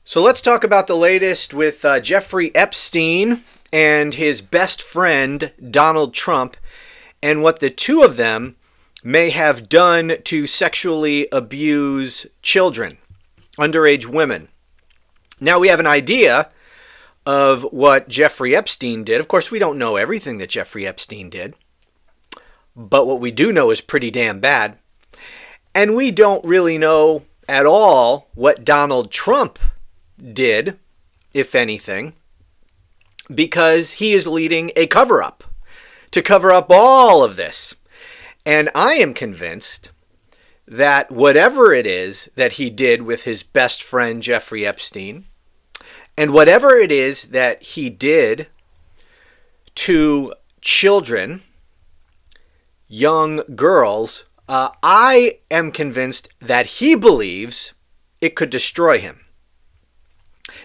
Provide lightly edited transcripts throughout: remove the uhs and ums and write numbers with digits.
So let's talk about the latest with Jeffrey Epstein and his best friend, Donald Trump, and what the two of them may have done to sexually abuse children, underage women. Now we have an idea of what Jeffrey Epstein did. Of course, we don't know everything that Jeffrey Epstein did, but what we do know is pretty damn bad. And we don't really know at all what Donald Trump did, if anything, because he is leading a cover-up to cover up all of this. And I am convinced that whatever it is that he did with his best friend Jeffrey Epstein, and whatever it is that he did to children, young girls, I am convinced that he believes it could destroy him.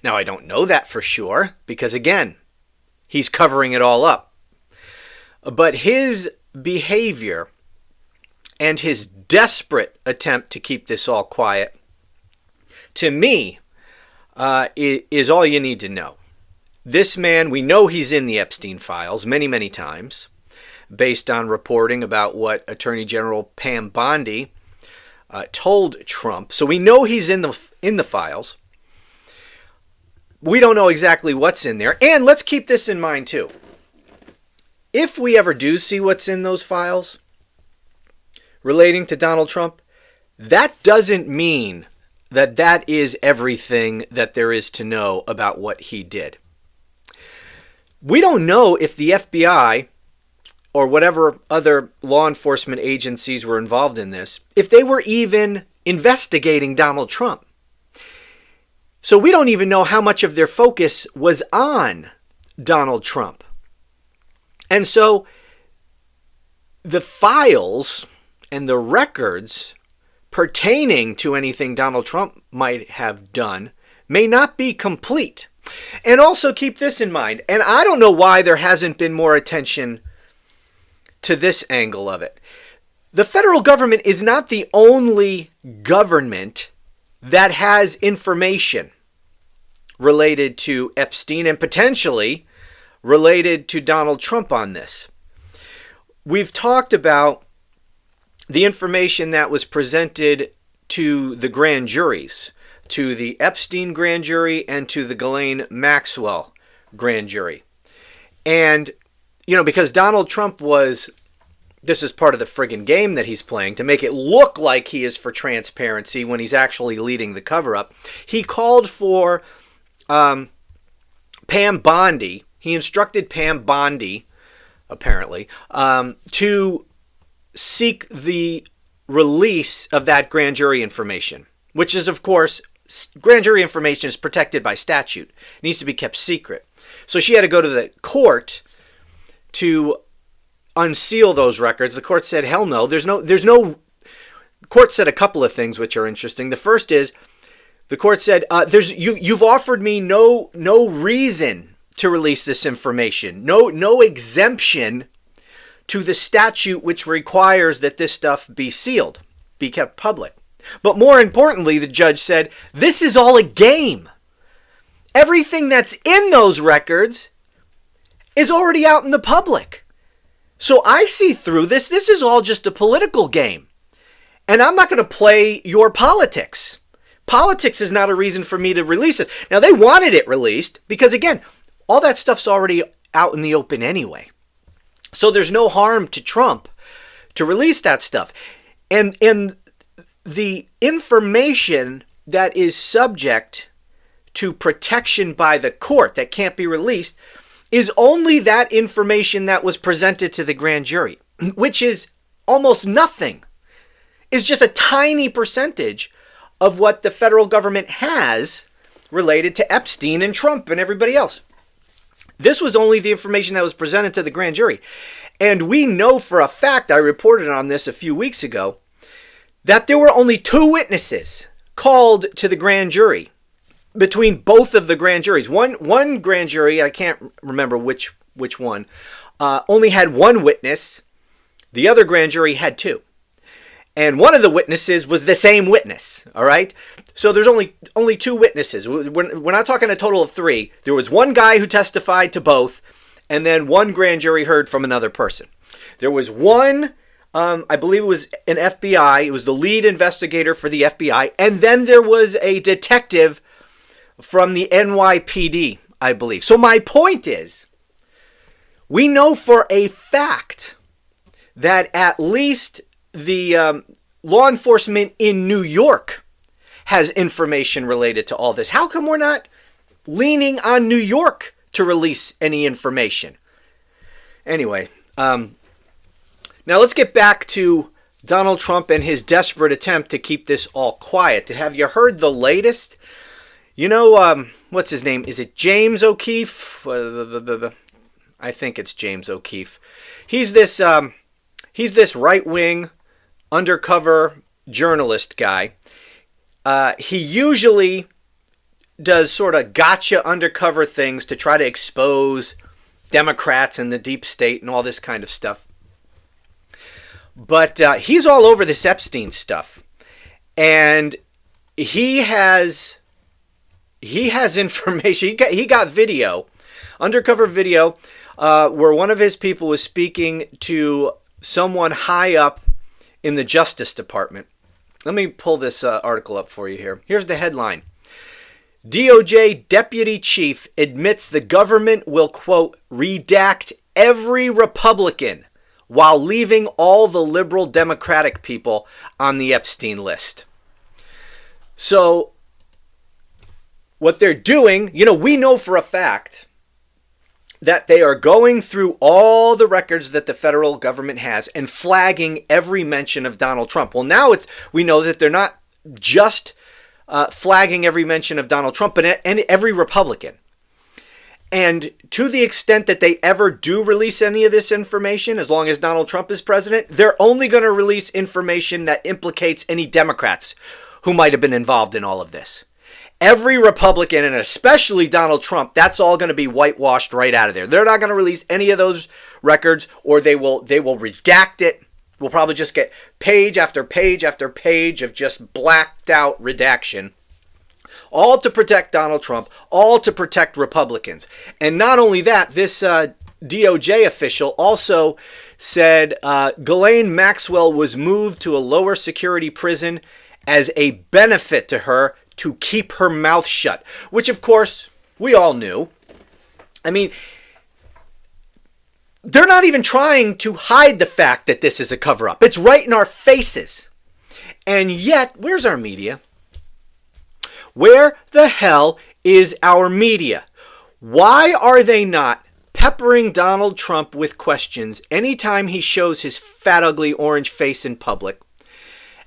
Now, I don't know that for sure because, again, he's covering it all up. But his behavior and his desperate attempt to keep this all quiet, to me, is all you need to know. This man, we know he's in the Epstein files many, many times, based on reporting about what Attorney General Pam Bondi told Trump. So we know he's in the files. We don't know exactly what's in there. And let's keep this in mind too. If we ever do see what's in those files relating to Donald Trump, that doesn't mean that that is everything that there is to know about what he did. We don't know if the FBI or whatever other law enforcement agencies were involved in this, if they were even investigating Donald Trump. So we don't even know how much of their focus was on Donald Trump. And so the files and the records pertaining to anything Donald Trump might have done may not be complete. And also keep this in mind, and I don't know why there hasn't been more attention to this angle of it. The federal government is not the only government that has information related to Epstein and potentially related to Donald Trump on this. We've talked about the information that was presented to the grand juries, to the Epstein grand jury and to the Ghislaine Maxwell grand jury. And, because Donald Trump this is part of the friggin' game that he's playing to make it look like he is for transparency when he's actually leading the cover-up. He called for Pam Bondi. He instructed Pam Bondi, apparently, to seek the release of that grand jury information, which is, of course, grand jury information is protected by statute. It needs to be kept secret. So she had to go to the court to unseal those records. The court said, hell no. There's no. The court said a couple of things which are interesting. The first is, the court said, you've offered me no reason to release this information. No exemption to the statute which requires that this stuff be sealed, be kept public. But more importantly, the judge said, this is all a game. Everything that's in those records is already out in the public. So I see through this. This is all just a political game. And I'm not going to play your politics. Politics is not a reason for me to release this. Now, they wanted it released because, again, all that stuff's already out in the open anyway. So there's no harm to Trump to release that stuff. And the information that is subject to protection by the court that can't be released is only that information that was presented to the grand jury, which is almost nothing. It's just a tiny percentage of what the federal government has related to Epstein and Trump and everybody else. This was only the information that was presented to the grand jury. And we know for a fact, I reported on this a few weeks ago, that there were only 2 witnesses called to the grand jury between both of the grand juries. One grand jury, I can't remember which one, only had 1 witness. The other grand jury had 2. And one of the witnesses was the same witness, all right? So there's only two witnesses. We're not talking a total of three. There was one guy who testified to both, and then one grand jury heard from another person. There was one, I believe it was an FBI. It was the lead investigator for the FBI. And then there was a detective from the NYPD, I believe. So my point is, we know for a fact that at least the law enforcement in New York has information related to all this. How come we're not leaning on New York to release any information? Anyway, now let's get back to Donald Trump and his desperate attempt to keep this all quiet. Have you heard the latest? You know, what's his name? Is it James O'Keefe? I think it's James O'Keefe. He's this right-wing undercover journalist guy. He usually does sort of gotcha undercover things to try to expose Democrats and the deep state and all this kind of stuff. But he's all over this Epstein stuff. And he has information. He got video, undercover video, where one of his people was speaking to someone high up in the Justice Department. Let me pull this article up for you here. Here's the headline. DOJ Deputy Chief admits the government will, quote, redact every Republican while leaving all the liberal Democratic people on the Epstein list. So what they're doing, we know for a fact that they are going through all the records that the federal government has and flagging every mention of Donald Trump. Well, now we know that they're not just flagging every mention of Donald Trump, but every Republican. And to the extent that they ever do release any of this information, as long as Donald Trump is president, they're only going to release information that implicates any Democrats who might have been involved in all of this. Every Republican, and especially Donald Trump, that's all going to be whitewashed right out of there. They're not going to release any of those records, or they will redact it. We'll probably just get page after page after page of just blacked out redaction. All to protect Donald Trump, all to protect Republicans. And not only that, this DOJ official also said Ghislaine Maxwell was moved to a lower security prison as a benefit to her to keep her mouth shut, which of course we all knew. I mean, they're not even trying to hide the fact that this is a cover-up. It's right in our faces. And yet, where's our media? Where the hell is our media? Why are they not peppering Donald Trump with questions anytime he shows his fat, ugly orange face in public?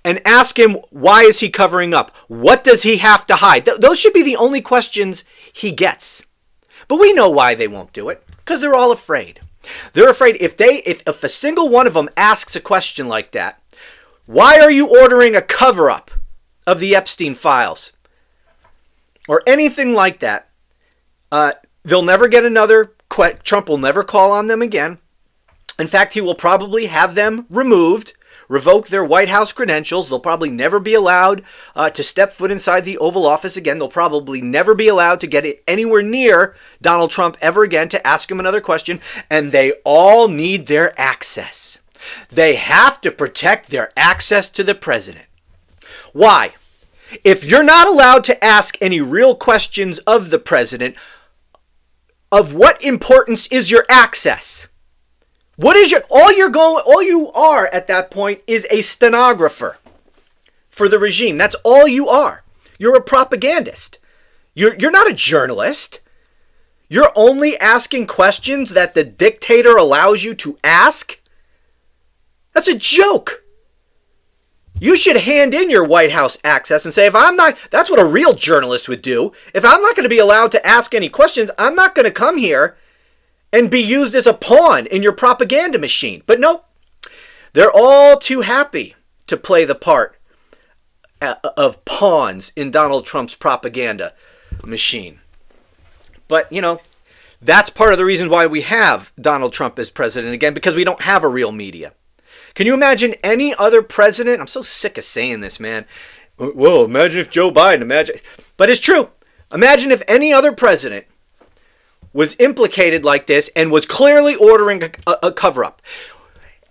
And ask him, why is he covering up? What does he have to hide? Those should be the only questions he gets. But we know why they won't do it. Because they're all afraid. They're afraid if a single one of them asks a question like that, why are you ordering a cover-up of the Epstein files? Or anything like that, they'll never get another. Trump will never call on them again. In fact, he will probably have them removed, revoke their White House credentials. They'll probably never be allowed to step foot inside the Oval Office again. They'll probably never be allowed to get anywhere near Donald Trump ever again to ask him another question. And they all need their access. They have to protect their access to the president. Why? If you're not allowed to ask any real questions of the president, of what importance is your access? What is all you are at that point is a stenographer for the regime. That's all you are. You're a propagandist. You're not a journalist. You're only asking questions that the dictator allows you to ask. That's a joke. You should hand in your White House access and say, that's what a real journalist would do. If I'm not going to be allowed to ask any questions, I'm not going to come here and be used as a pawn in your propaganda machine. But no, they're all too happy to play the part of pawns in Donald Trump's propaganda machine. But, that's part of the reason why we have Donald Trump as president again, because we don't have a real media. Can you imagine any other president? I'm so sick of saying this, man. Well, imagine if Joe Biden, but it's true. Imagine if any other president was implicated like this and was clearly ordering a cover-up.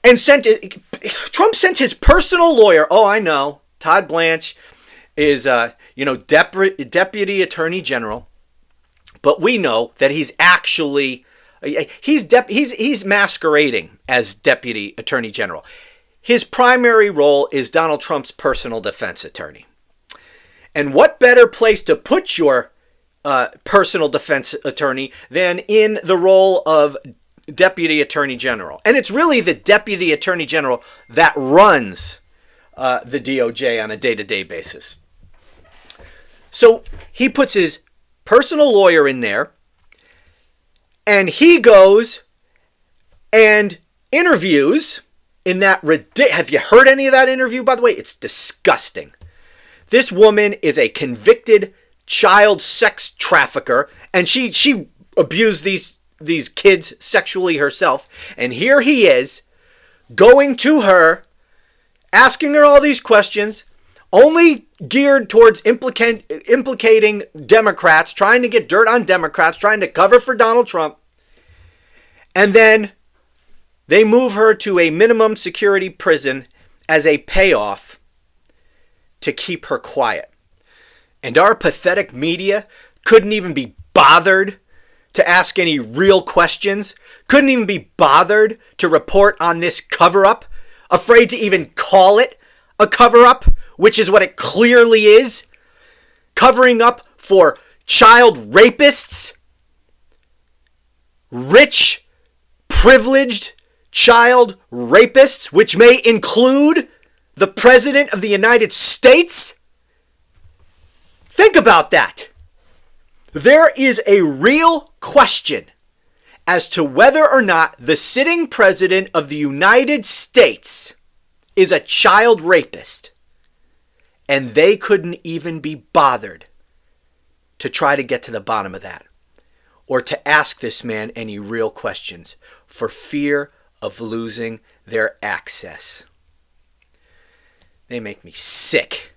And Trump sent his personal lawyer. Oh, I know. Todd Blanche is, deputy attorney general. But we know that he's actually, he's masquerading as deputy attorney general. His primary role is Donald Trump's personal defense attorney. And what better place to put your personal defense attorney than in the role of Deputy Attorney General? And it's really the Deputy Attorney General that runs the DOJ on a day-to-day basis. So he puts his personal lawyer in there, and he goes and interviews in that have you heard any of that interview, by the way? It's disgusting. This woman is a convicted child sex trafficker, and she abused these kids sexually herself. And here he is going to her, asking her all these questions, only geared towards implicating Democrats, trying to get dirt on Democrats, trying to cover for Donald Trump. And then they move her to a minimum security prison as a payoff to keep her quiet. And our pathetic media couldn't even be bothered to ask any real questions, couldn't even be bothered to report on this cover-up, afraid to even call it a cover-up, which is what it clearly is. Covering up for child rapists, rich, privileged child rapists, which may include the President of the United States. Think about that. There is a real question as to whether or not the sitting President of the United States is a child rapist. And they couldn't even be bothered to try to get to the bottom of that, or to ask this man any real questions for fear of losing their access. They make me sick.